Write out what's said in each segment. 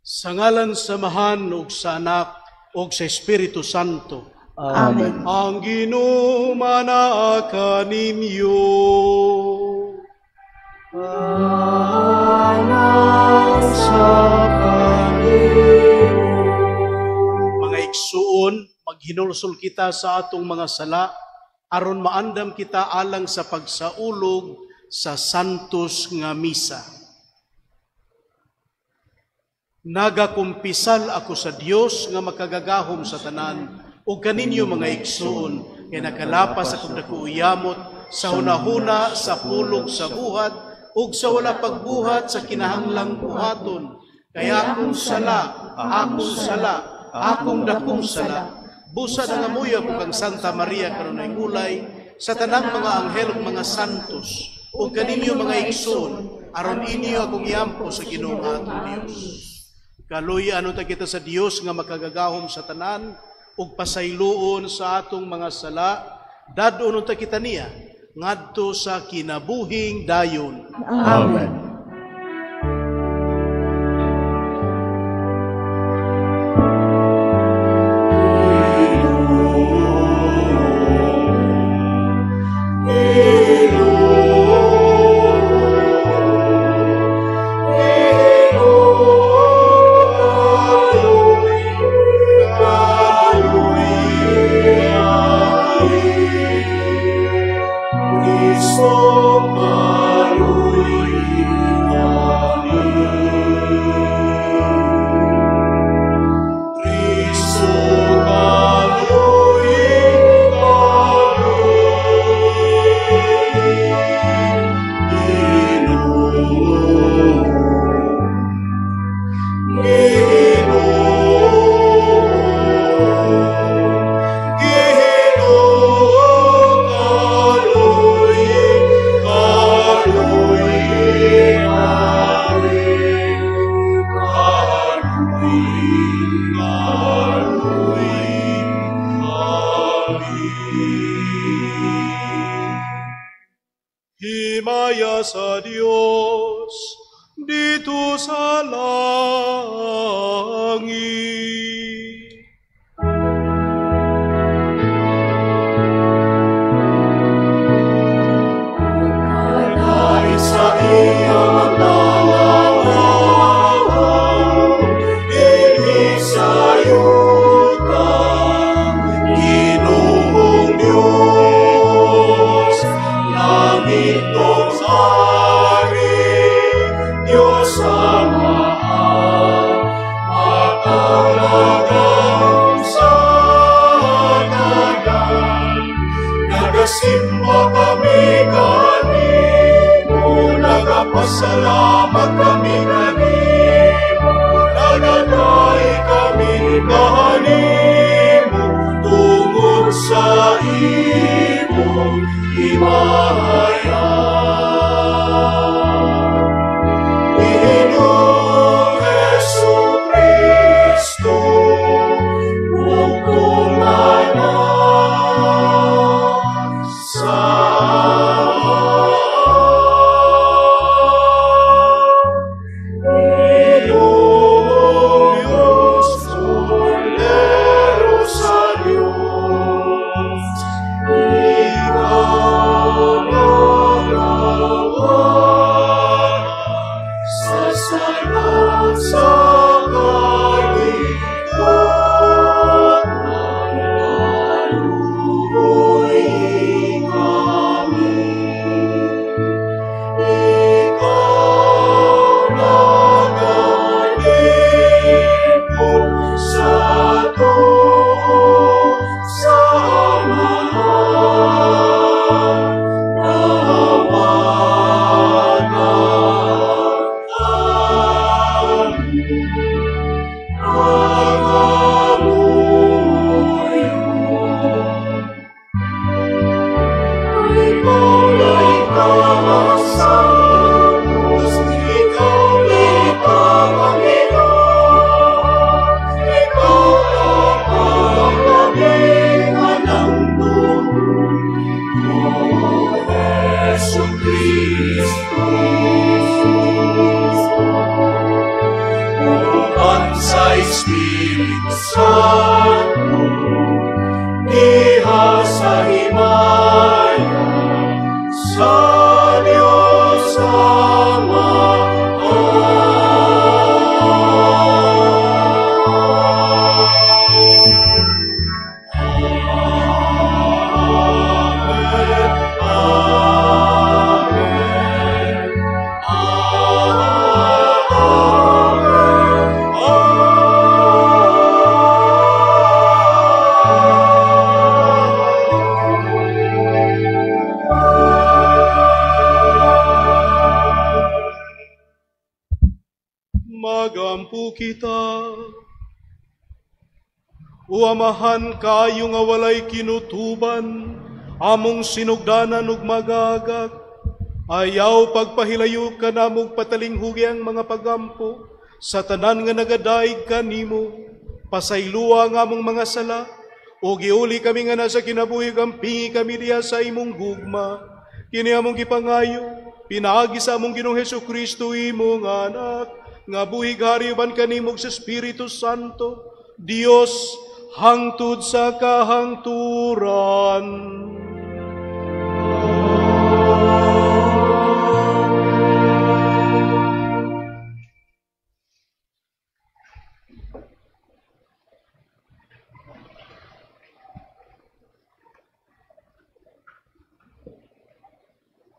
Sa ngalan samahan ug sa Anak ug sa Espiritu Santo. Amen. Ang Ginoo manaa ninyo. Alang sa Panginoon. Mga igsuon, maghinulsol kita sa atong mga sala aron maandam kita alang sa pagsaulog sa santos nga misa. Nagakumpisal ako sa Dios nga makagagahom sa tanan ug kaninyo mga igsuon kay nakalapas akong dakuuyamot sa hunahuna sa pulong sa buhat ug sa wala pagbuhat sa kinahanglang buhaton. Kaya akong sala, akong dakong sala. Busa na nga muya ko kang Santa Maria kanunay ulay sa tanang mga anghel ug mga santos ug kaninyo mga igsoon aron inyo akong iampo sa Ginoong atong Dios. Kaluya ano ta kita sa Dios nga makagagahom sa tanan ug pasayloon sa atong mga sala dadon ta kita niya ngadto sa kinabuhing dayon. Amen. Himaya sa Dios dito sa langit. Dahil sa iyong tawag, hindi sayutan, Ginoong Diyos, langit o hari, Diyos Ama, matalagang sa tagan, nagasimba kami kanimo, nagapasalamat kami kanimo, nagaday kami kanimo, tungod sa imong himaya. Ginoong Jesucristo, bukulanan sa sa Espiritu Santo, diha sa himaya, sa Diyos Ama. Magampo kita. O Amahan kayo nga walay kinutuban, among sinugdanan ug magagak, ayaw pagpahilayo ka namog patalinghugi ang mga pagampo, sa tanan nga nagadaig kanimo, pasaylua nga among mga sala, o giuli kami nga nasa kinabuhi pingi kami diya sa imong gugma, kini among gipangayo, pinaagi sa among Ginoong Hesukristo imong anak, nga buhig hariban kanimog sa Espiritu Santo, Dios hangtod sa kahangturan.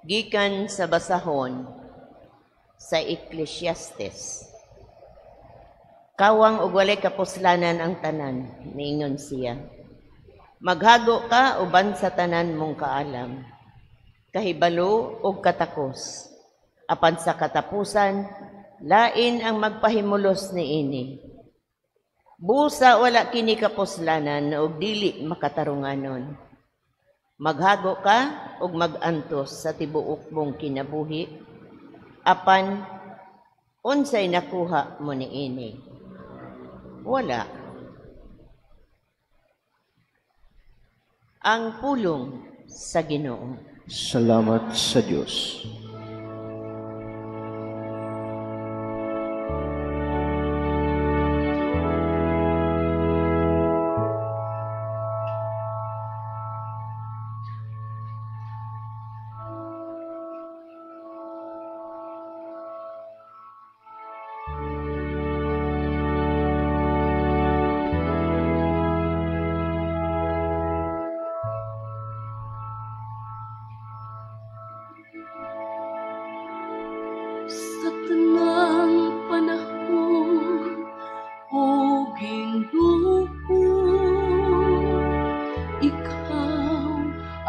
Gikan sa basahon sa Ecclesiastes. Kawang ug walay kapuslanan ang tanan, niingon siya. Maghago ka uban sa tanan mong kaalam, kahibalo ug katakos. Apan sa katapusan, lain ang magpahimulos niini. Busa wala kini kapuslanan ug dili makatarunganon. Maghago ka ug mag-antos sa tibuok mong kinabuhi, apan unsay nakuha mo niini? Wala. Ang pulong sa Ginoo. Salamat sa Diyos. Sa tanang panahon, o Ginoo, ikaw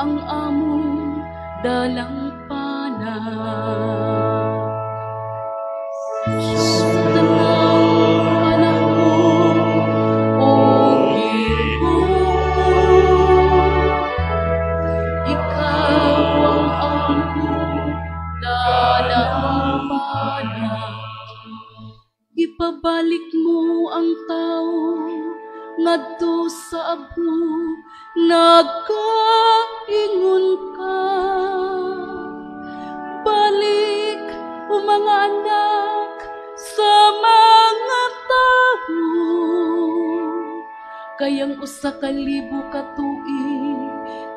ang among dalampanan. Sa tanang panahon, o Ginoo, ikaw ang among dalampanan. Ipabalik mo ang tao ngadto sa abo, nagaingon ka. Balik o mga anak sa mga tao, kayang usa ka libo ka tuig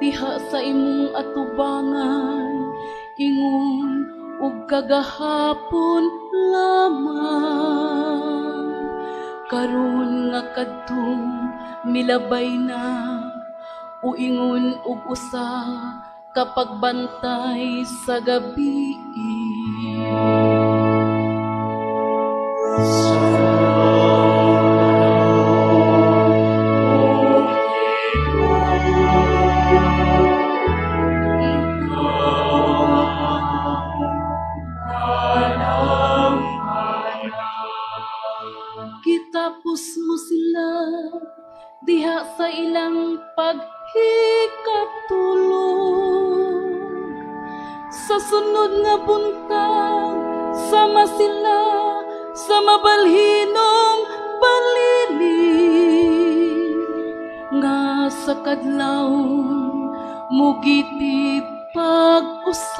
diha sa imong atubangan, ingon ug kagahapon lamang. Karon nga kadtong milabay na, uingon ug usa kapag bantay sa gabi. Kitapos mo sila diha sa ilang paghikatulog. Sa sunod nga buntag, sama sila sa mabalhinong balili. Nga sa kadlaw, mugiti pag-usap.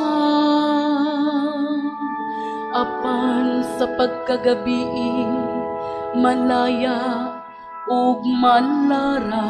Apan sa pagkagabi, malaya ug malarag.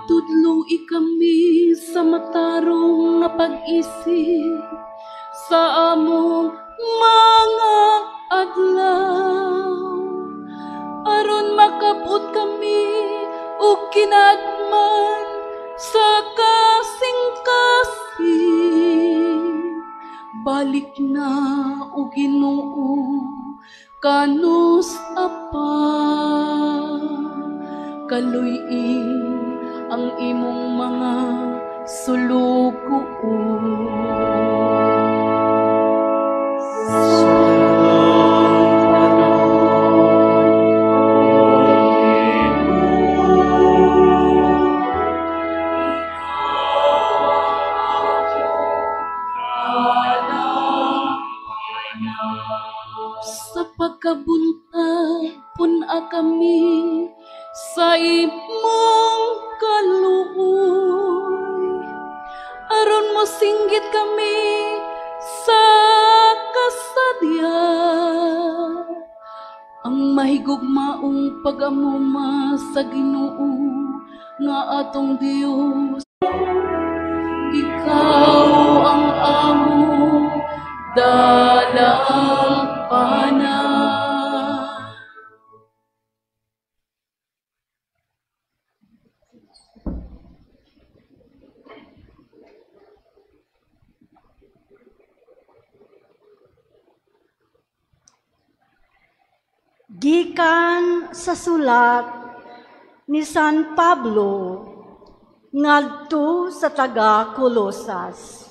Tudlo ikami sa matarong nga pag-isip sa among mga adlaw, aron makabot kami ug kinagman sa kasing-kasing. Balik na o Ginoo kanus apa, kaluy-in ang imong mga sulugoon. Sa pagkabuntag pun-a kami sa imong kaluoy, aron mo singgit kami sa kasadya, ang mahigugmaong pag-amuma sa Ginoo nga atong Dios. Ikaw ang among dalampanan. Gikan sa sulat ni San Pablo ngadto sa taga Colosas.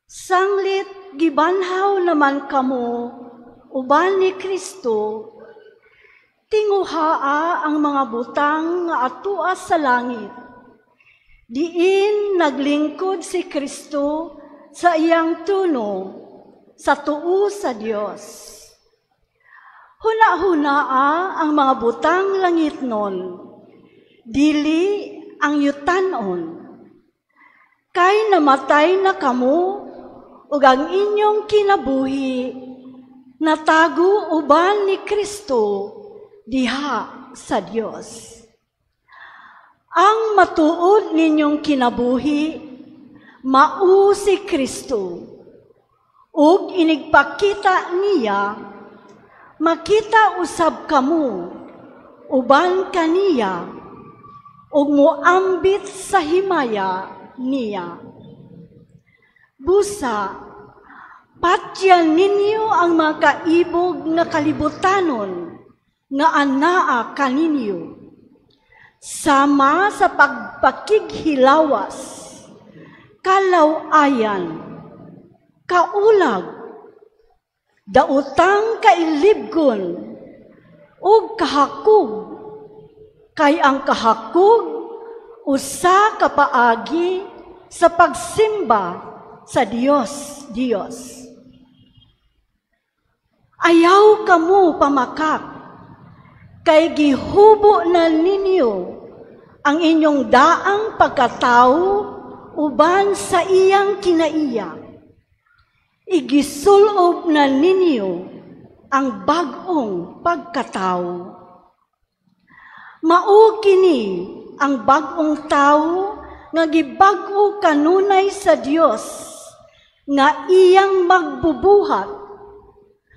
Sanglit gibanhaw naman kamo uban ni Kristo, tinguhaa ang mga butang nga atua sa langit. Diin naglingkod si Kristo sa iyang tuno sa tuo sa Dios. Huna-hunaa ang mga butang langit nun, dili ang yutanon. Kay namatay na kamo, ug ang inyong kinabuhi, natago uban ni Kristo diha sa Dios. Ang matuod ninyong kinabuhi, mao si Kristo, ug inigpakita niya, makita usab kamo uban kaniya ug moambit sa himaya niya. Busa, patyan ninyo ang mga kaibog nga kalibutanon nga anaa kaninyo, sama sa pagpakighilawas, kalawayan, kaulag, daotang kailibgon, ug kahakog, kay ang kahakog usa ka paagi sa pagsimba sa Dios. Ayaw kamo pamakak, kay gihubo na ninyo ang inyong daang pagkatao uban sa iyang kinaiya. Igisulob na ninyo ang bagong pagkatao. Mao kini ang bagong tao nga gibag-o kanunay sa Dios nga iyang magbubuhat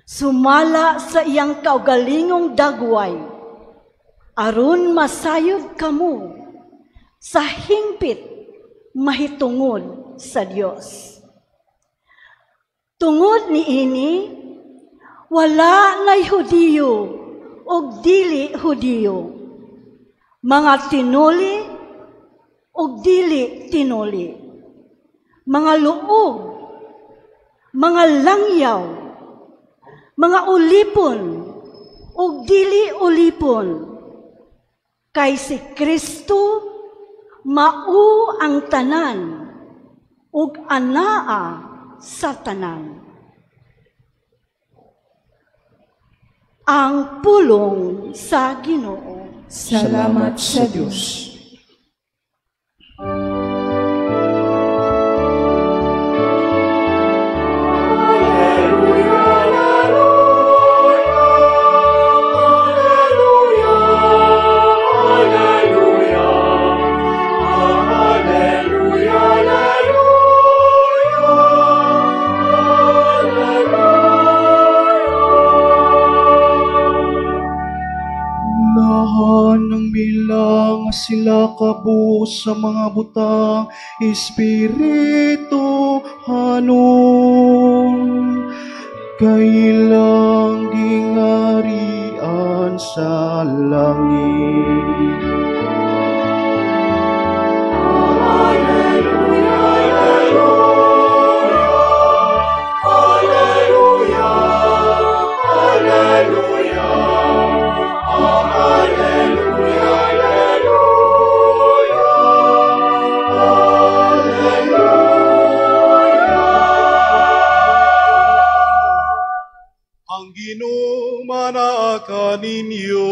sumala sa iyang kaugalingong dagway aron masayod kamo sa hingpit mahitungod sa Dios. Tungod niini, wala na'y Hudiyo o dili Hudiyo, mga tinuli o dili tinuli, mga luog, mga langyaw, mga ulipon o dili ulipon, kay si Kristo mao ang tanan ug anaa sa tanan. ang pulong sa Ginoo. Salamat sa Diyos. Sila kabus sa mga butang Espiritu hanon, kailang gingarian sa langit. Manaka ninyo.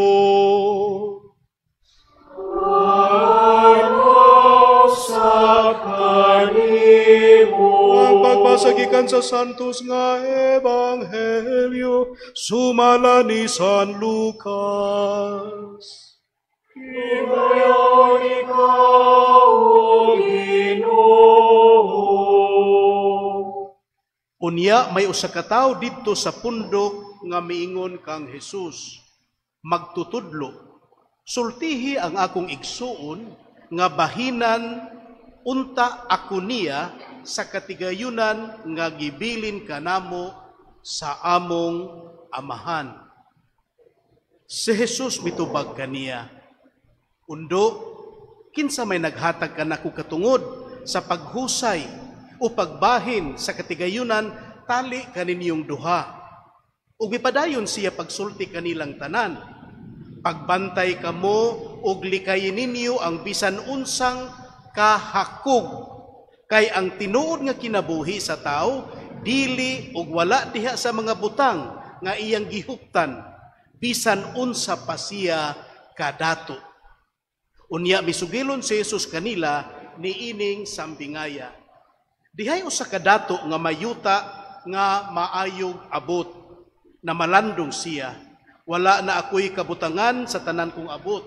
Sa kanimo. Ang pagpasagikan sa santos nga ebanghelyo, sumala ni San Lucas. Ibayaw ikaw, O Ginoo. Unya may usa ka tawo didto sa pundok nga miingon kang Jesus, magtutudlo, sultihi ang akong igsuon, nga bahinan unta ako niya sa katigayunan nga gibilin kanamo sa among amahan. Si Jesus mitubag kaniya, undo, kinsa may naghatag kanako katungod sa paghusay o pagbahin sa katigayunan tali kaninyong duha. Ug gipadayon siya pagsulti kanilang tanan. Pagbantay kamo ug likayin ninyo ang bisan unsang kahakog, kay ang tinuod nga kinabuhi sa tao dili ug wala diha sa mga butang nga iyang gihuptan, bisan unsa pa siya kadato. Unya misugilon si Jesus kanila niining sambingaya. Dihay usa kadato nga mayuta nga maayog abot, na malandong siya, wala na ako'y kabutangan sa tanan kong abot.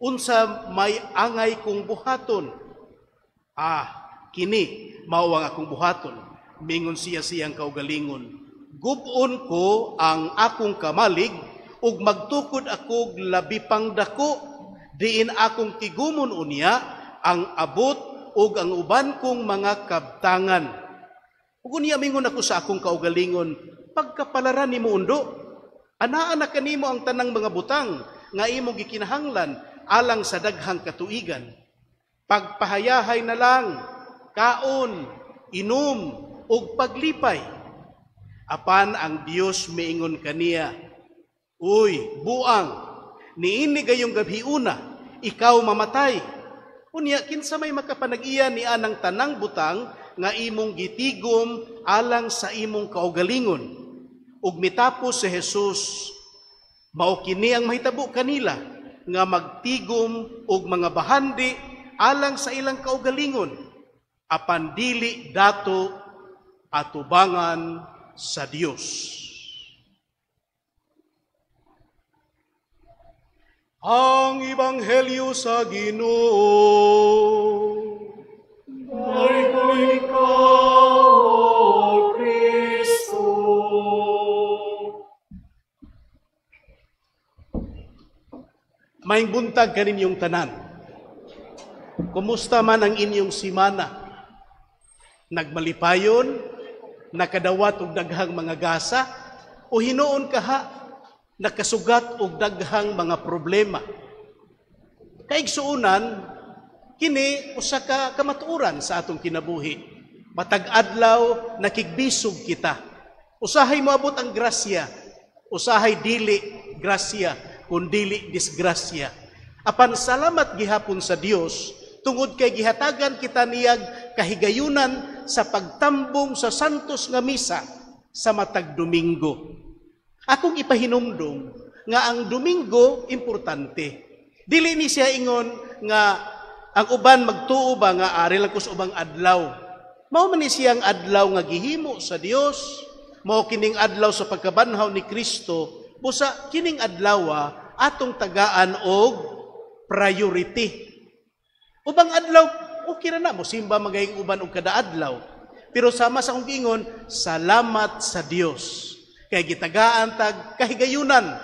Unsa may angay kong buhaton? Kini, mao ang akong buhaton. Mingon siya siyang kaugalingon. Gubon ko ang akong kamalig, ug magtukod ako labi pang dako, diin akong tigumon unya, ang abot ug ang uban kong mga kabtangan. Ug unya mingon ako sa akong kaugalingon, pagkapalaran nimo undo, anaa na kanimo ang tanang mga butang nga imo gikinahanglan alang sa daghang katuigan. Pagpahayahay na lang, kaon, inom, ug paglipay. Apan ang Dios miingon kaniya, uy, buang, niini gayong gabhiuna, ikaw mamatay. Unya, kinsa may makapanag-iya ni anang tanang butang nga imong gitigom alang sa imong kaugalingon. Ug mitapos si Jesus, mao kini ang mahitabo kanila nga magtigom og mga bahandi alang sa ilang kaugalingon, apan dili dato atubangan sa Dios. Ang Ebanghelyo sa Ginoo. Dahil ikaw, Kristo. Maing buntag kaninyong tanan. Kumusta man ang inyong simana? Nagmalipayon, nakadawat og daghang mga gasa, o hinuon kaha, nakasugat og daghang mga problema. Kaigsuunan, kini usa ka kamatuoran sa atong kinabuhi. Matag adlaw nakigbisog kita. Usahay moabot ang grasya, usahay dili grasya, kun dili disgrasya. Apan salamat gihapon sa Dios tungod kay gihatagan kita niyag kahigayunan sa pagtambong sa santos nga misa sa matag Domingo. Akong ipahinumdum nga ang Domingo importante. Dili ni siya ingon nga ang uban magtuo ba nga ari lang ko sa ubang adlaw. Mao man ni siyang adlaw nga gihimo sa Dios, mao kining adlaw sa pagkabanhaw ni Kristo, busa kining adlaw atong tagaan og priority. Ubang adlaw okay na mo simba magayong uban og kada adlaw. Pero sama sa akong giingon, salamat sa Dios. Kay gitagaan tag kahigayunan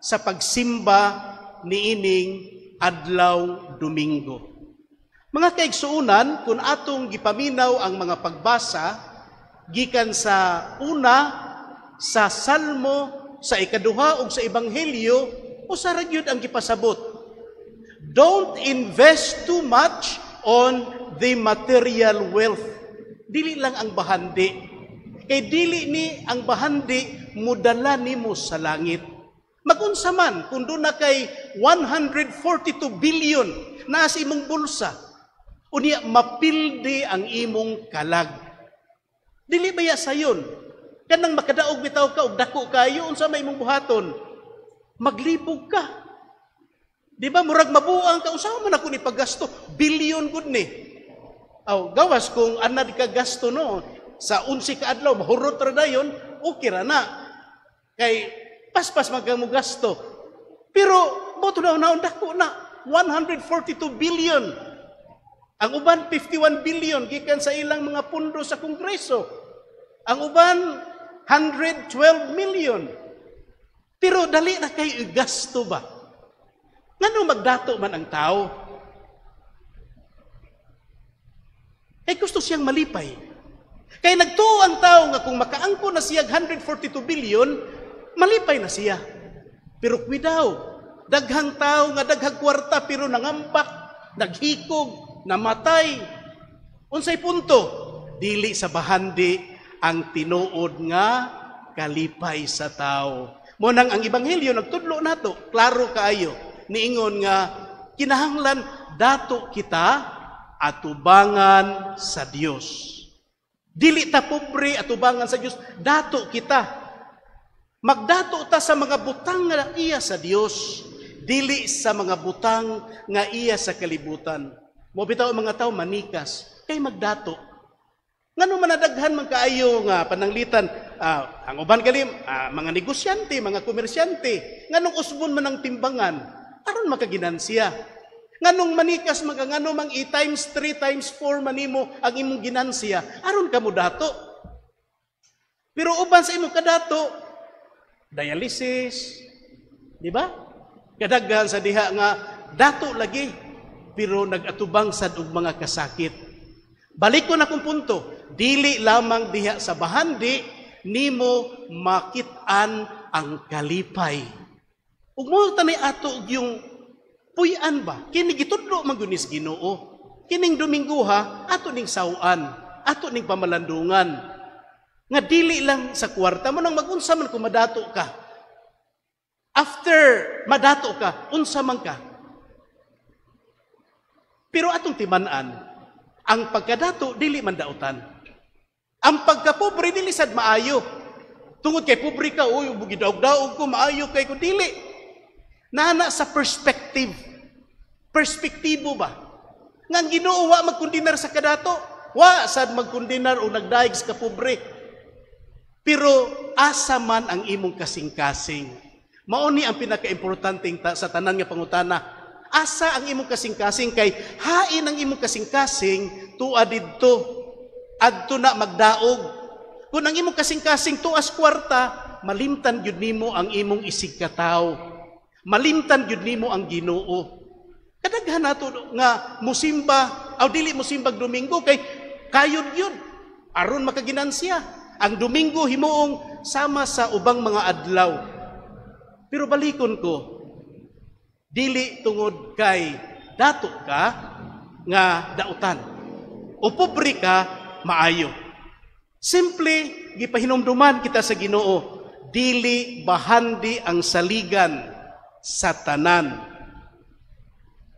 sa pagsimba niining adlaw Domingo. Mga kaigsuunan, kung atong gipaminaw ang mga pagbasa gikan sa una, sa Salmo, sa ikaduha ug sa Ebanghelyo, usa ra gyud ang gipasabot. Don't invest too much on the material wealth. Dili lang ang bahandi. Kay dili ni ang bahandi mudala nimo sa langit. Magunsa man kung doon na kay 142 billion na sa imong bulsa, unya mapildi ang imong kalag. Dili baya sayon. Kanang makadaog bitaw ka og dako kayo unsa may imong buhaton? Maglibog ka. Di ba murag mabuang ka unsa man ako ni paggasto? Billion gud ni. Aw gawas kung anad ka gasto no sa 11 ka adlaw mahurot ra dayon, okay ra na. Kay paspas magamo gasto. Pero boto na dako na 142 billion. Ang uban 51 billion gikan sa ilang mga pundo sa Kongreso. Ang uban 112 million. Pero dali na kayo gasto ba? Ngano magdato man ang tao? Ay gusto siyang malipay. Kaya nagtuo ang tao nga kung makaangko na siya 142 billion, malipay na siya. Pero kwidaw, daghang tao nga daghang kwarta pero nangambak, naghikog, namatay. Unsay punto? Dili sa bahandi ang tinuod nga kalipay sa tao. Munang ang Ebanghelyo nagtudlo nato, klaro kaayo, niingon nga kinahanglan dato kita atubangan sa Dios. Dili ta pobre atubangan sa Dios, dato kita. Magdato ta sa mga butang nga iya sa Dios, dili sa mga butang nga iya sa kalibutan. Mo bitaw mga tao manikas, kay magdato. Ngano man nadaghan man kaayo nga pananglitan, ang uban kalim, mga negosyante, mga komersyante, nganong usbon man ang timbangan, aron makaginansiya. Nganong manikas ngano mang i-times 3 times 4 manimo ang imong ginansiya, aron ka mo dato. Pero uban sa imong kadato, dialysis, di ba? Kadaghan sa diha nga dato lagi, pero nagatubang sad og mga kasakit. Balik ko na kung punto, dili lamang diha sa bahandi nimo makit-an ang kalipay. Ug mo tanay ato yung puy-an ba? Kini gitudlo man gunis Ginoo. Kining Domingo ato ning sawan, ato ning pamalandungan. Nga dili lang sa kwarta mo nang magunsa man kung madato ka. After madato ka, unsa man ka. Pero atong timan-an, ang pagkadato dili man dautan. Ang pagkapobre dili sad maayo. Tungod kay pobre ka, uy, bugidaog-daog ko, maayo kay ko dili. Nana sa perspective. Perspektibo ba? Nga ang Ginoo wa magkundinar sa kadato, wa sad magkundinar o nagdaig sa kapobre. Pero asa man ang imong kasing-kasing. Mao ni ang pinaka-importanteng sa tanan nga pangutana. Asa ang imong kasing-kasing kay hain ang imong kasing-kasing tuwa didto. Adto na magdaog. Kung ang imong kasing-kasing tuas kwarta, malimtan gyud nimo ang imong isig ka tawo. Malimtan gyud nimo ang Ginoo. Kadaghan nato nga musimba aw dili musimbag Domingo kay kayod yun. Aron makaginansiya. Ang Domingo himuong sama sa ubang mga adlaw. Pero balikon ko, dili tungod kay dato ka nga dautan. O pobre ka maayo. Simple gipahinumduman kita sa Ginoo, dili bahandi ang saligan sa tanan.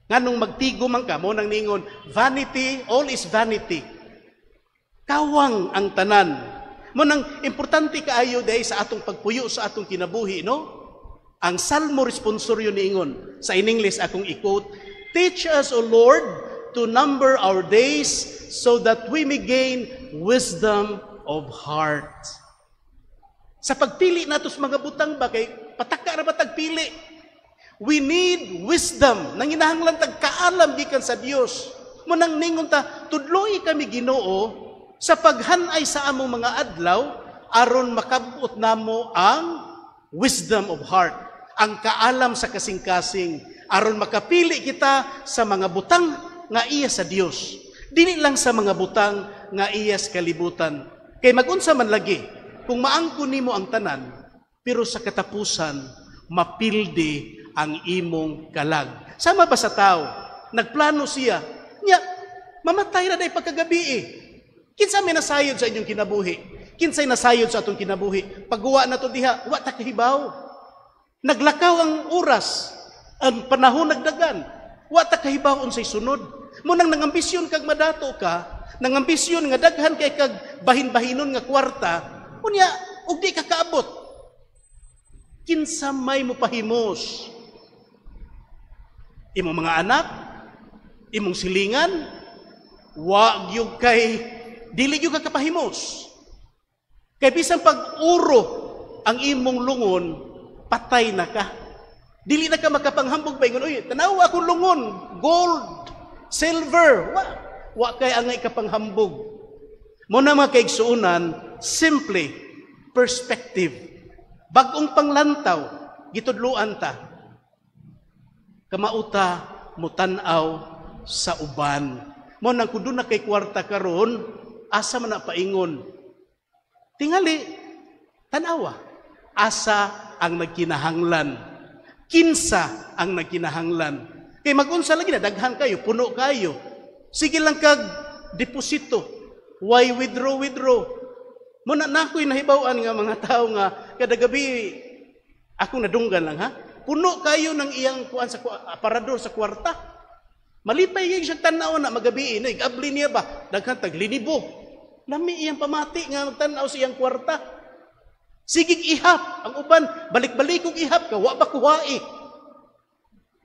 Nganong magtigo man ka, mo nang ningon, vanity, all is vanity. Kawang ang tanan. Mo nang importante kaayo dahil sa atong pagpuyo sa atong kinabuhi, no? Ang Salmo responsoryo niingon, sa in English akong i-quote, "Teach us, O Lord, to number our days so that we may gain wisdom of heart." Sa pagpili nato sa mga butang ba, kay pataka ra ba tagpili? We need wisdom, nang inahanglan tag kaalam gikan sa Dios. Mo nang ningon ta, tudloy kami Ginoo sa paghanay sa among mga adlaw aron makabut namo ang wisdom of heart, ang kaalam sa kasing-kasing, aron makapili kita sa mga butang nga iya sa Dios. Dili lang sa mga butang nga iya sa kalibutan. Kay magunsa man lagi, kung maangkon nimo ang tanan, pero sa katapusan mapildi ang imong kalag. Sama ba sa tao? Nagplano siya, nya mamatay na day pagkagabi eh. Kinsa may nasayod sa inyong kinabuhi? Kinsay nasayod sa atong kinabuhi? Pagguwa na to diha, wa ta kahibaw. Naglakaw ang oras, ang panahon nagdagan. Wa ta kahibaw unsay sunod. Mo nang nangambisyon kag madato ka, nangambisyon nga daghan kay kag bahin-bahinon nga kwarta, unya ug di ka kaabot. Kinsa may mo pahimos? Imong mga anak, imong silingan, wa gyud kay dili gyud ka kapahimos. Kay bisan pag-uro ang imong lungon, patay na ka. Dili na ka makapanghambog pa ingon, "Uy, tanaw ako lungon, gold, silver." Wa kay angay kapanghambog. Mo na mga kaigsuunan, simple perspective. Bag-ong panglantaw, gitudluan ta. Kamauta mo tan-aw sa uban. Mo nang kudo na kay kwarta karon, asa man na paingon. Tingali, tanawa, asa ang nagkinahanglan. Kinsa ang nagkinahanglan. Kay magunsa lagi na, daghan kayo, puno kayo. Sige lang kag deposito. Why withdraw? Muna na ako'y nahibawan nga mga tao nga, kada gabi, akong nadunggan lang ha. Puno kayo ng iyang kuan sa aparador sa kwarta. Malipay yung siyang tanaw na magabi, igabli niya ba? Daghan tag linibo. Lami iyang pamati nga magtanaw sa iyang kwarta. Sigig ihap, ang uban, balik-balikong ihap ka, wa ba kuhai.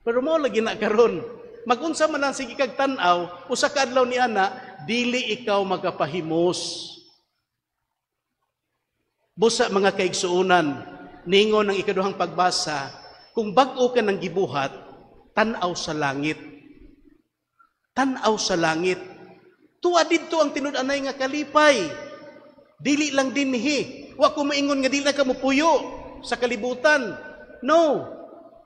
Pero mo lagi na karon. Magunsa man lang sige kag tanaw, usa ka adlaw ni ana, dili ikaw magapahimos. Busa mga kaigsuunan, ningon ang ikaduhang pagbasa, kung bag-o ka ng gibuhat, tanaw sa langit. Tanaw sa langit. Tuwa dito ang tinud-anay nga kalipay. Dili lang dinhi. Wa ko maingon nga dili na ka mupuyo sa kalibutan. No.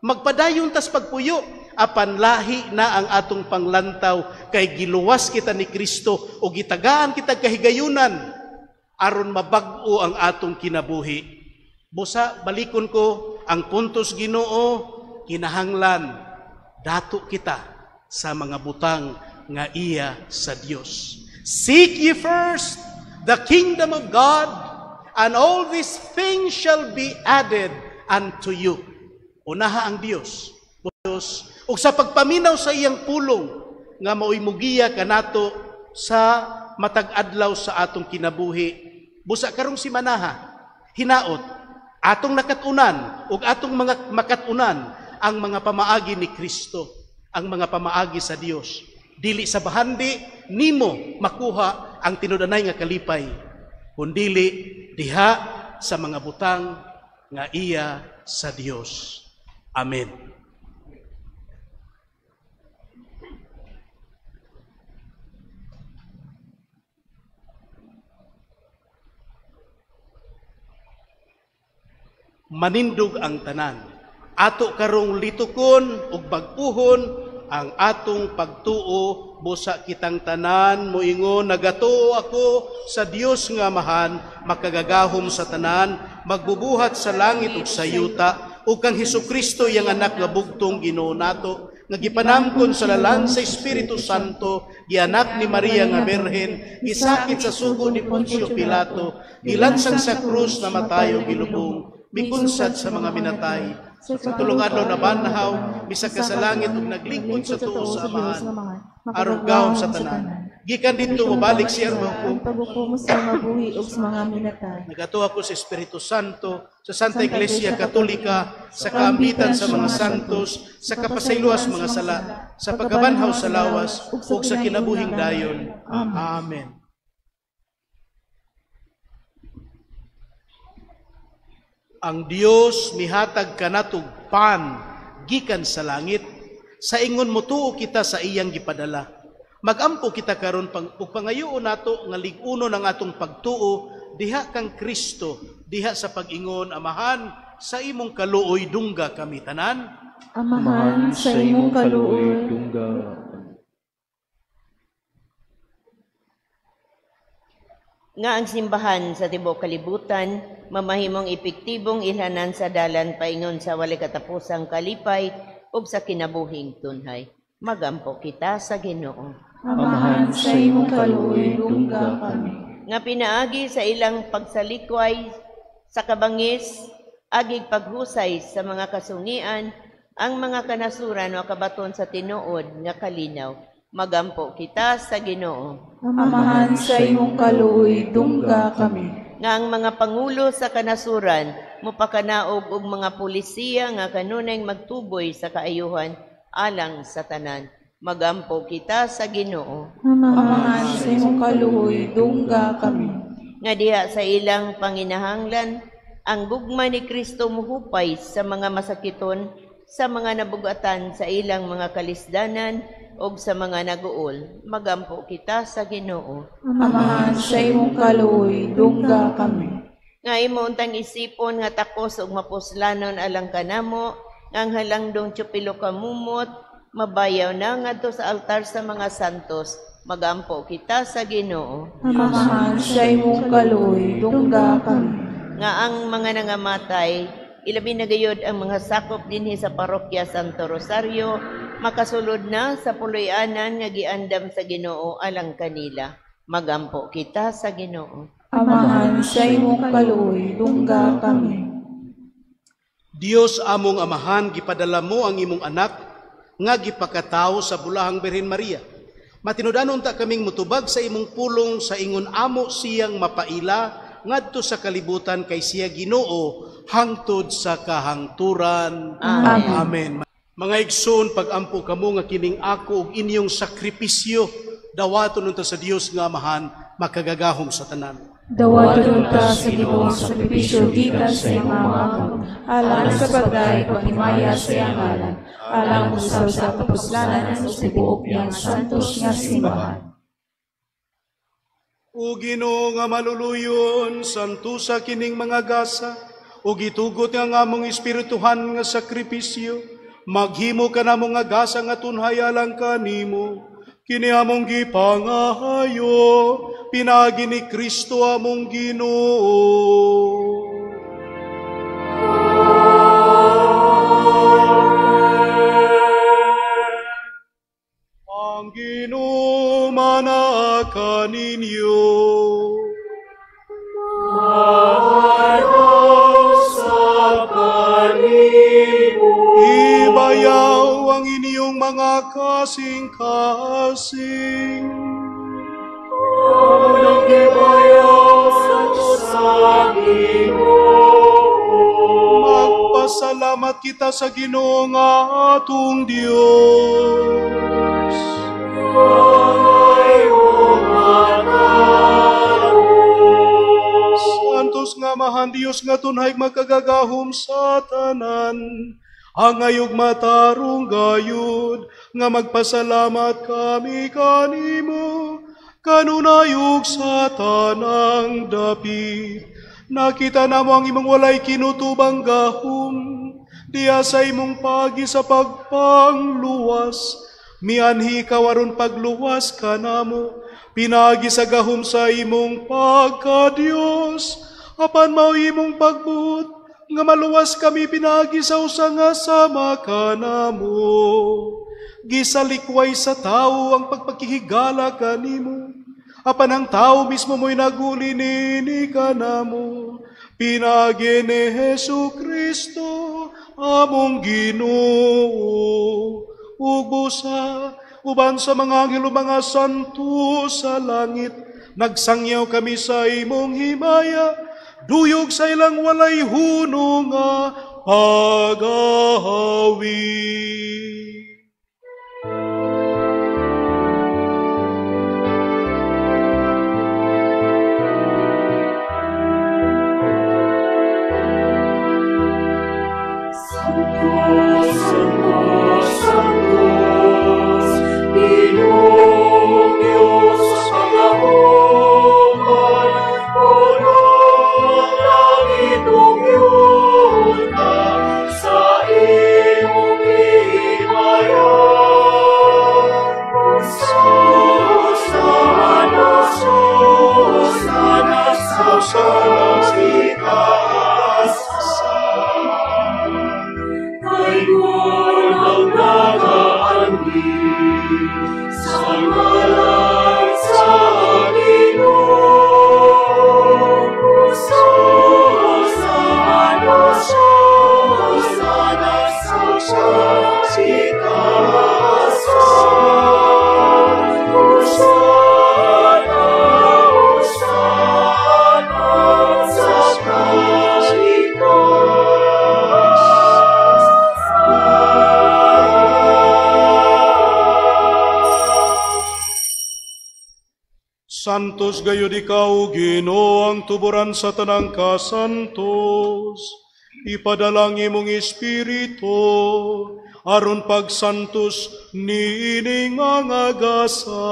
Magpadayon tas pagpuyo. Apan lahi na ang atong panglantaw kay giluwas kita ni Kristo o gitagaan kita kahigayunan aron mabag-o ang atong kinabuhi. Busa balikon ko ang puntos Ginoo, kinahanglan dato kita sa mga butang nga iya sa Dios. Seek ye first the kingdom of God, and all these things shall be added unto you. Unaha ang Dios. Ug sa pagpaminaw sa iyang pulong nga mao'y mugiya kanato sa matag adlaw sa atong kinabuhi. Busa karong simanaha, hinaot atong nakatunan ug atong mga makatunan ang mga pamaagi ni Kristo, ang mga pamaagi sa Dios. Dili sa bahandi nimo makuha ang tinud-anay nga kalipay, kundili diha sa mga butang nga iya sa Dios. Amen. Manindog ang tanan. Ato karong litukon ug bagpuhon ang atong pagtuo busa kitang tanan moingon nagatuo ako sa Dios nga amahan makagagahom sa tanan magbubuhat sa langit ug sa yuta ug kang Hesukristo yang anak nga bugtong Ginoo nato nga gipanamkon sa lalan sa Espiritu Santo gianak ni Maria nga Birhen gisakit sa sugo ni Poncio Pilato gilansang sa krus namatayo gilubong mikunsad sa mga minatay, sa tulong adlaw na banhaw, bisag ka sa langit ug naglingkod sa tuo sa amahan, aron gahom sa tanan. Gikan dito mabalik siya Ang mahukom. pagbuko mo sa mabuhi ug sa mga minatay. Nagato ako sa Espiritu Santo, sa Santa Iglesia Katolika, sa kaambitan sa mga santos, sa kapasayloas mga sala, sa pagkabanhaw sa lawas, ug sa kinabuhing dayon. Amen. Ang Dios mihatag kanatog pan gikan sa langit, sa ingon motuo kita sa iyang gipadala. Magampo kita karon ug pangayoon nato nga lig-uno ng atong pagtuo diha kang Kristo, diha sa pag-ingon, Amahan, sa imong kaluoy dungga kami tanan. Amahan sa imong kaluoy. dungga. Nga ang simbahan sa tibuok kalibutan, mamahimong epektibong ilhanan sa dalan paingon sa walay katapusang kalipay ug sa kinabuhing tunhay. Magampo kita sa Ginoo. Amahan sa imong kaluoy, dungga kami. Nga pinaagi sa ilang pagsalikway sa kabangis, agig paghusay sa mga kasungian, ang mga kanasuran o kabaton sa tinuod nga kalinaw. Magampo kita sa Ginoo. Amahan sa imong kaluoy, dungga kami. Nga ang mga pangulo sa kanasuran, mupakanaog og mga pulisiya nga kanunay magtuboy sa kaayuhan alang sa tanan. Magampo kita sa Ginoo. Amahan sa imong kaluoy, dungga kami. Nga diha sa ilang panginahanglan, ang gugma ni Kristo muhupay sa mga masakiton, sa mga nabugatan sa ilang mga kalisdanan, o sa mga naguol. Magampo kita sa Ginoo. Amahan sa imong kaluoy, dungga kami. Nga imo untang isipon nga takos ug mapuslanon alang kanamo, ang halandong tiyupilo kamumot, mabayaw na ngadto sa altar sa mga santos. Magampo kita sa Ginoo. Amahan sa imong kaluoy, dungga kami. Nga ang mga nangamatay, ilabi na gayud ang mga sakop dinhi sa parokya Santo Rosario, makasulod na sa puloy-anan nga giandam sa Ginoo alang kanila. Magampo kita sa Ginoo. Amahan sa imong kaluoy, dungga kami. Dios among Amahan, gipadala mo ang imong anak nga gipakatawo sa bulahang Birhen Maria. Matinudanon ta kaming mutubag sa imong pulong sa ingon amo siyang mapaila ngadto sa kalibutan kay siya Ginoo hangtod sa kahangturan. Amen. Amen. Mga igsoon, pag-ampo kamo nga kining ako ug inyong sakripisyo, dawaton unta sa Dios nga Amahan, makagagahom sa tanan. Dawaton ta sa Ginoo sa sakripisyo gikan sa imong ako, alang sa pagdayeg paghimaya sa iyang ngalan, alang usaw sa kapuslanan ug sa tibuok niyang santos nga simbahan. O Ginoo nga maluluyon, santo sa kining mga gasa, o gitugot nga among espirituhan nga sakripisyo, maghimo ka namong nga gasa nga tunhay alang kanimo. Kini among gipangahayo, pinagi ni Kristo among Ginoo. Ang Ginoo manaka ninyo. Ibayaw ang inyong mga kasing-kasing. Magpasalamat kita sa Ginoo nga atong Dios. Santos nga Amahan Dios nga tunhay makagagahom sa tanan, hangayog matarong gayud nga magpasalamat kami kanimo, kanunayog sa tanang dapit. Nakita namo ang imong walay kinutubang gahom, diya sa imong pagi sa pagpangluwas. Mianhi kawaron pagluwas kanamo, pinagi sa gahom sa imong pagka-Dios, apan mao imong pagbuot, nga maluwas kami pinagi sa usa nga sama kanamo. Gisalikway sa tao ang pagpakihigala kanimo, apan ang tao mismo mo'y naguli nini kanamo. Pinagi ni Jesucristo among Ginoo, ug busa uban sa mga anghel o mga santo sa langit. Nagsangyaw kami sa imong himaya, duyog sa ilang walay hunong nga pag-ahawi. Santos gayud ikaw, Ginoo, ang tuburan sa tanang kasantos. Ipadalang imong Espiritu, aron pagsantos niining mga gasa,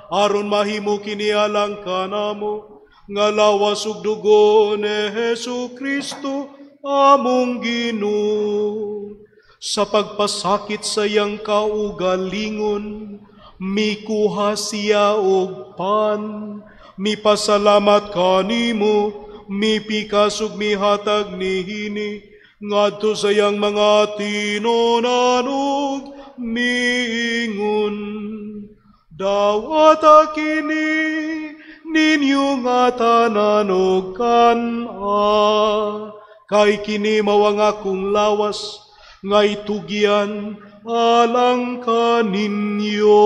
aron mahimo kinialang kanamo, nga lawas ug dugo ni Hesu Kristo, among Ginoo. Sa pagpasakit sa iyang kaugalingon, mikuha siya og pan, mipasalamat kanimo, mipikas ug mihatag nihini, ngadto sa iyang mga tinunan ug miingon. Dawata kini ninyo nga tanan og kan-a, kay kini mawang akong lawas, nga itugyan alang kaninyo.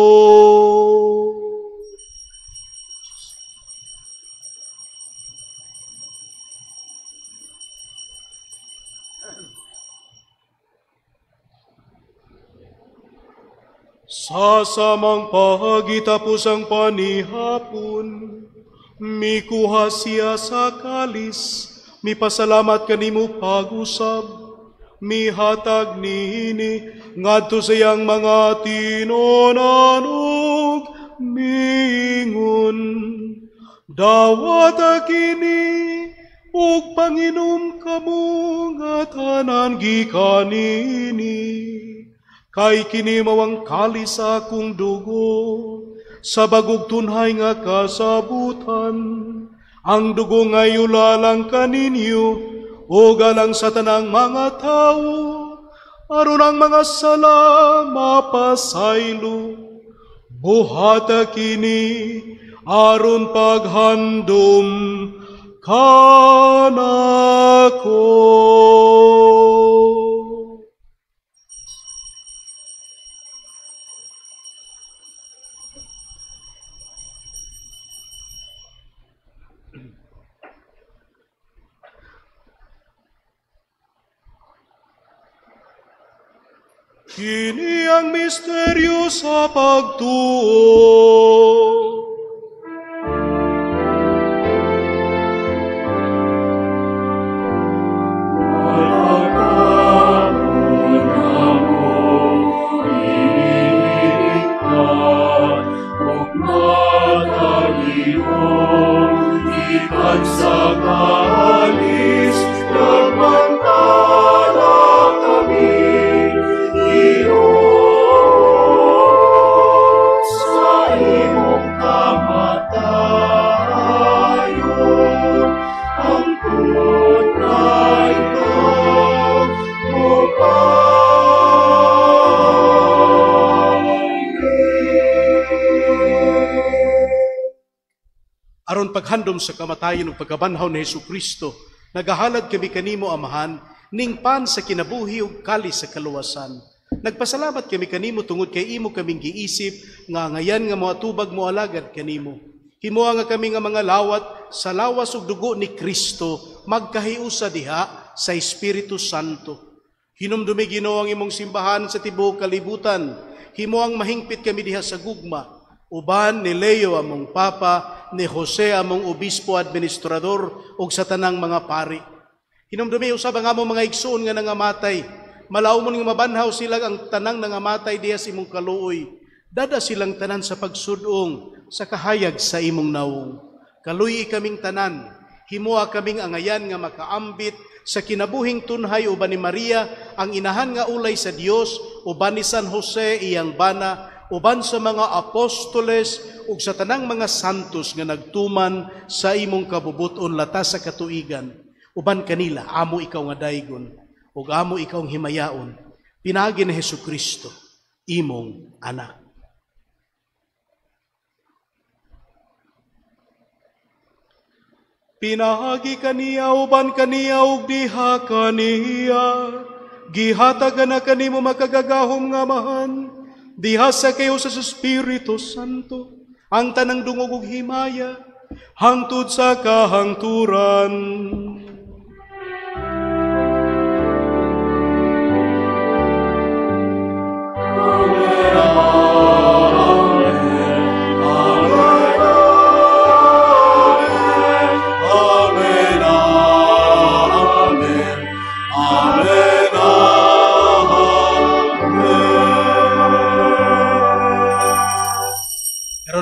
Sa samang pagitapos ang panihapon, mikuha siya sa kalis, mipasalamat kanimo pag-usab, mihatag nini, ngadto sa iyang mga tinunan ug miingon. Dawata kini ug panginom kamo nga tanan gikanini, kay kini mawang kalis sa akong dugo, sa bagog tunhay nga kasabutan, ang dugo nga yulalang kaninyo, o galang sa tanang mga tao, aron ang mga sala mapasaylo. Buhata kini, aron paghandom kanako. Kini ang misteryo sa pagtuo. Aron paghandom sa kamatayon ug pagkabanhaw ni Hesu Kristo, nagahalad kami kanimo, Amahan, ning pan sa kinabuhi ug kalis sa kaluwasan. Nagpasalamat kami kanimo tungod kay imo kaming giisip nga ngayan nga moatubag mo alagad kanimo. Himuha nga kami nga mga lawat sa lawas ug dugo ni Kristo magkahiusa diha sa Espiritu Santo. Hinumdumi Ginoo ang imong simbahan sa tibuok kalibutan. Himuang mahingpit kami diha sa gugma. Uban ni Leo among Papa, ni Jose among Obispo Administrador ug sa tanang mga pari. Hinumdumi usab ang among mga igsoon nga nangamatay. Malaumon nga mabanhaw sila ang tanang nangamatay diha sa imong kaluoy. Dada silang tanan sa pagsudong sa kahayag sa imong nawong. Kaluy kaming tanan, himuha kaming angayan nga makaambit sa kinabuhing tunhay uban ni Maria, ang inahan nga ulay sa Dios, uban ni San Jose iyang bana, uban sa mga apostoles ug sa tanang mga santos nga nagtuman sa imong kabubuton latas sa katuigan. Uban kanila, amo ikaw nga daygon, ug amo ikaw ang himayaon, pinagi ni Hesukristo, imong anak. Pinagi kaniya, uban kaniya, ug diha kaniya. Gihatagan na kanimo makagagahom nga mahan. Diha sa kayo sa Espiritu Santo. Ang tanang dungog ug himaya, hangtod sa kahangturan.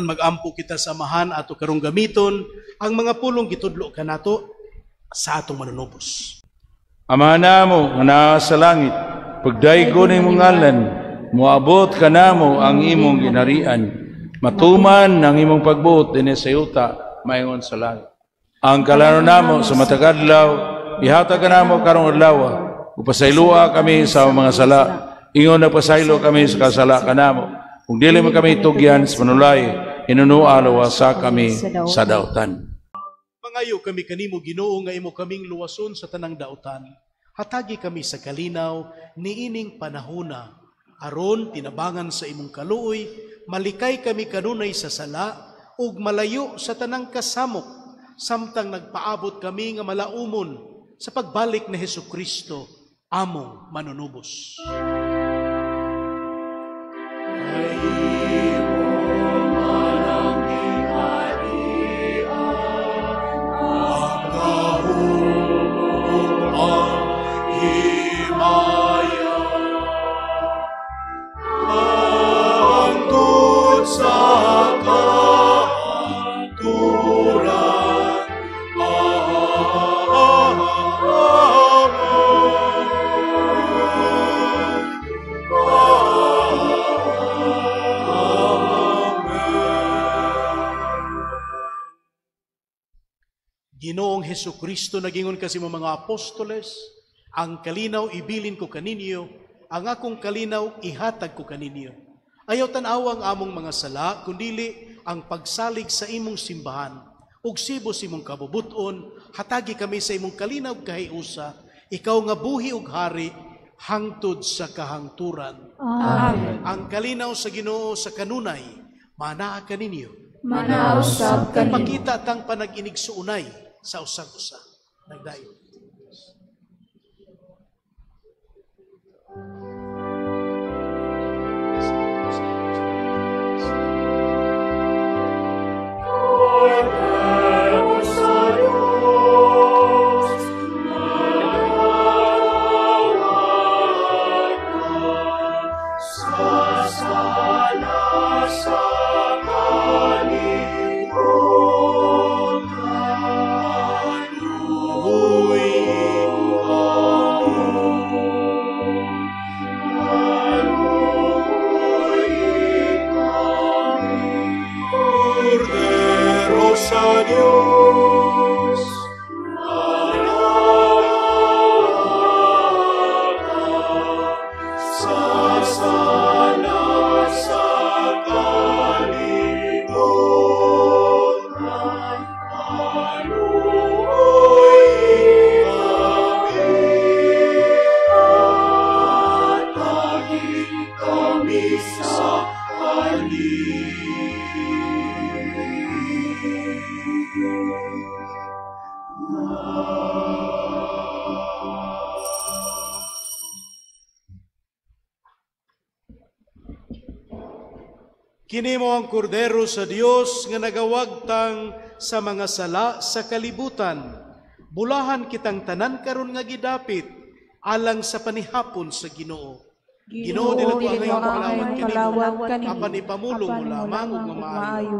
Mag-ampo kita samahan ato karong gamiton ang mga pulong gitudlo kanato sa atong manunubos. Ama namo nga naa sa langit, pagdaygo ni mong ngalan, moabot kanamo ang imong ginharian. Matuman ang imong pagbuot dinhi sa yuta maingon sa langit. Ang kalano namo sa matag adlaw, ihatag kanamo karong adlaw. Upasaylua kami sa mga sala, ingon na pasaylo kami sa kasala kanamo. Kung dili man kami tugyan sa manulay, inunualawa sa kami sa dautan. Mangayo kami kanimo Ginoo nga imo kaming luwason sa tanang dautan. Hatagi kami sa kalinaw niining panahona. Aron tinabangan sa imong kaluoy, malikay kami kanunay sa sala ug malayo sa tanang kasamok. Samtang nagpaabot kami nga malaumon sa pagbalik ni Hesukristo, among manunubos. Ginoong Hesukristo, nagingon kasi mga apostoles, ang kalinaw ibilin ko kaninyo, ang akong kalinaw ihatag ko kaninyo. Ayaw tanaw ang among mga sala, kundili ang pagsalig sa imong simbahan. Ug sibos imong kabubuton, hatagi kami sa imong kalinaw kahiusa, ikaw nga buhi ug hari, hangtod sa kahangturan. Amen. Ang kalinaw sa Ginoo sa kanunay, manaa kaninyo. Manausab kaninyo. Pakita tang panag-inig suunay sa usag-usa. Nagdayo. Kini mo ang kordero sa Dios nga nagawagtang sa mga sala sa kalibutan. Bulahan kitang tanan karon nga gidapit alang sa panihapon sa Ginoo. Ginoo dili ko ang iyong kalawat kanimo. apan ipamulong mo lamang ug nga maayo.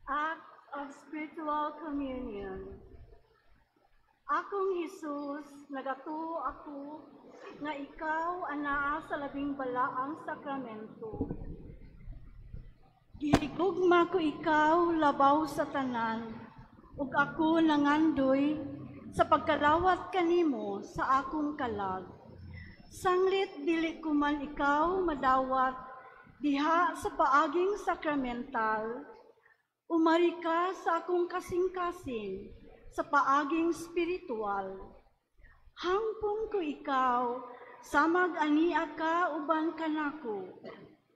Act of Spiritual Communion. Akong Jesus, nagatuo ako nga ikaw anaa sa labing balaang sakramento. Gihigugma ko ikaw labaw sa tanan, ug ako nangandoy sa pagkalawat kanimo sa akong kalag. Sanglit dili ko man ikaw madawat diha sa paaging sakramental, umari ka sa akong kasing-kasing sa paaging spiritual. Hangpong ko ikaw, samag ania ka uban kanako,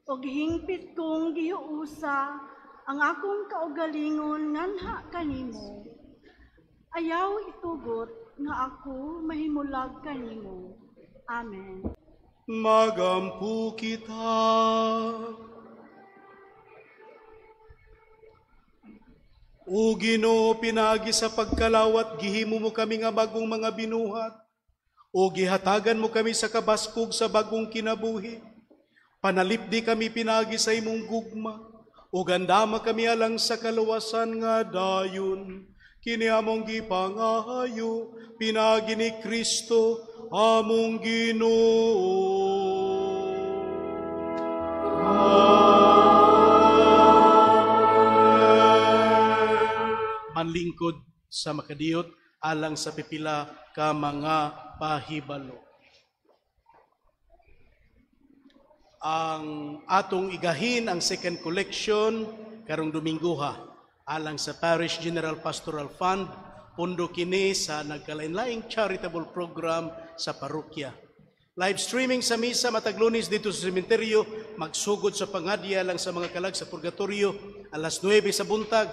o gihingpit kong giuusa ang akong kaugalingon nganha kanimo. Ayaw itugot nga ako mahimulag kanimo. Amen. Magampu kita. O Ginoo, pinagi sa pagkalawat, gihimo mo kami nga bagong mga binuhat, o gihatagan mo kami sa kabaskog sa bagong kinabuhi. Panalipdi kami pinagi sa imong gugma, o gandama kami alang sa kaluwasan nga dayon. Kini among gipangayo, pinagi ni Kristo, among Ginoo. Manlingkod sa makadiyot alang sa pipila ka mga pahibalo. Ang atong igahin ang second collection karong Dominguha alang sa Parish General Pastoral Fund, pundo kini sa nagkalain-laing charitable program sa parokya. Live streaming sa misa matag Lunes dito sa sementeryo, magsugod sa pangadya lang sa mga kalag sa purgatorio alas 9 sa buntag,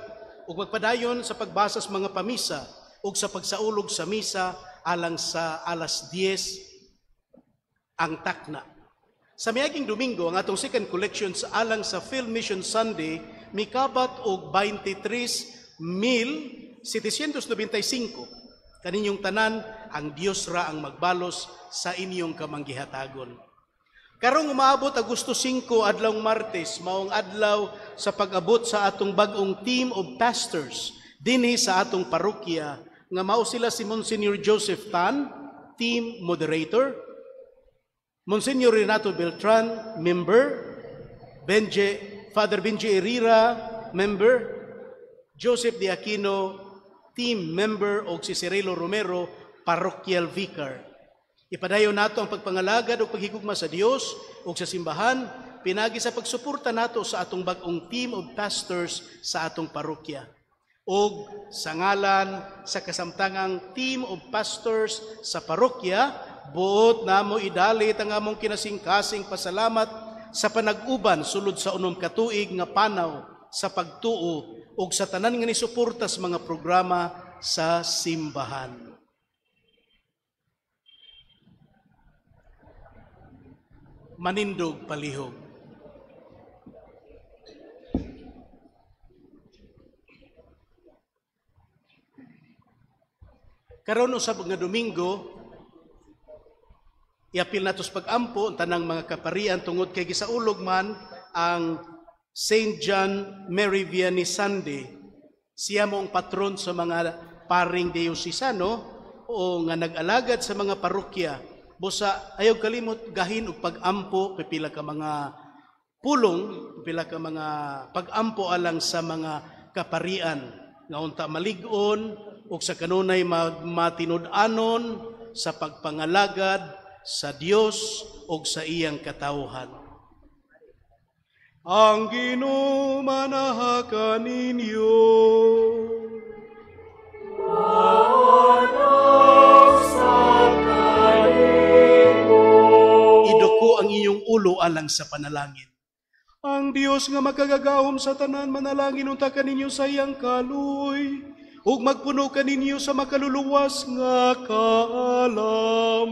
ug magpadayon sa pagbasa sa mga pamisa ug sa pagsaulog sa misa alang sa alas 10 ang takna. Sa miaging Domingo, ang atong second collection sa alang sa Film Mission Sunday, mikabat og 23,795. Kaninyong tanan, ang Dios ra ang magbalos sa inyong kamanggihatagon. Karong umaabot Agosto 5, adlawng Martes, maong adlaw sa pag-abot sa atong bagong team of pastors dinhi sa atong parokya, nga mao sila si Monsignor Joseph Tan, team moderator, Monsignor Renato Beltran, member, Father Benji Herrera, member, Joseph De Aquino, team member, o si Cirilo Romero, parochial vicar. Ipadayon nato ang pagpangalagad o paghigugma sa Dios o sa simbahan, pinagi sa pagsuporta nato sa atong bagong team of pastors sa atong parokya. O sa ngalan sa kasamtangang team of pastors sa parokya, buot namo idalit ang among kinasingkasing pasalamat sa panag-uban sulod sa unom ka tuig nga panaw sa pagtuo o sa tanan nga nisuporta sa mga programa sa simbahan. Manindog palihog. Karon usab nga Domingo, iapil natos pag-ampo ang tanang mga kaparian tungod kay gisaulog man ang St. John Mary Vianney Sunday. Siya mo ang patron sa mga paring diocesano o nga nag-alagad sa mga parokya. Busa ayaw kalimot gahin og pag-ampo pipila ka mga pulong, pipila ka mga pag-ampo alang sa mga kaparian nga unta malig-on ug sa kanunay magmatinud-anon sa pagpangalagad sa Dios ug sa iyang katawhan. Ang Ginoo manaha ninyo. Idoko ang iyong ulo alang sa panalangin. Ang Dios nga makagagahom sa tanan, manalangin unta kaninyo sa iyang kaluy, ug magpuno kaninyo sa makaluluwas nga kaalam.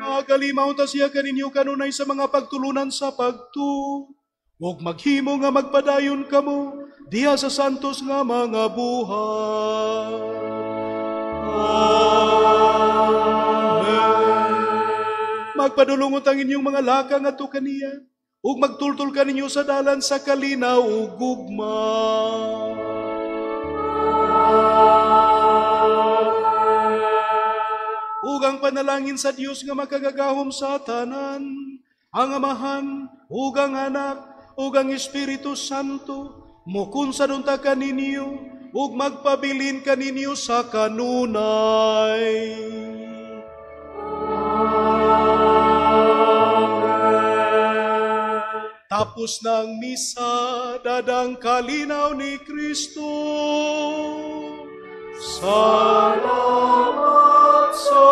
Magalimaw ta siya kaninyo kanunay sa mga pagtulunan sa pagtu, ug maghimo nga magpadayon kamo diha sa santos nga mga buhay. Magpadulungot ang inyong mga laka nga to kaniya, ug magtultol kaninyo sa dalan sa kalinaw ug gugma. Ug ang panalangin sa Dios nga makagagahom sa tanan, ang Amahan, ug ang Anak, ug ang Espiritu Santo, mukunsa dunta kaninyo, ug magpabilin kaninyo sa kanunay. Tapos ng misa, dadang kalinaw ni Kristo. Salamat sa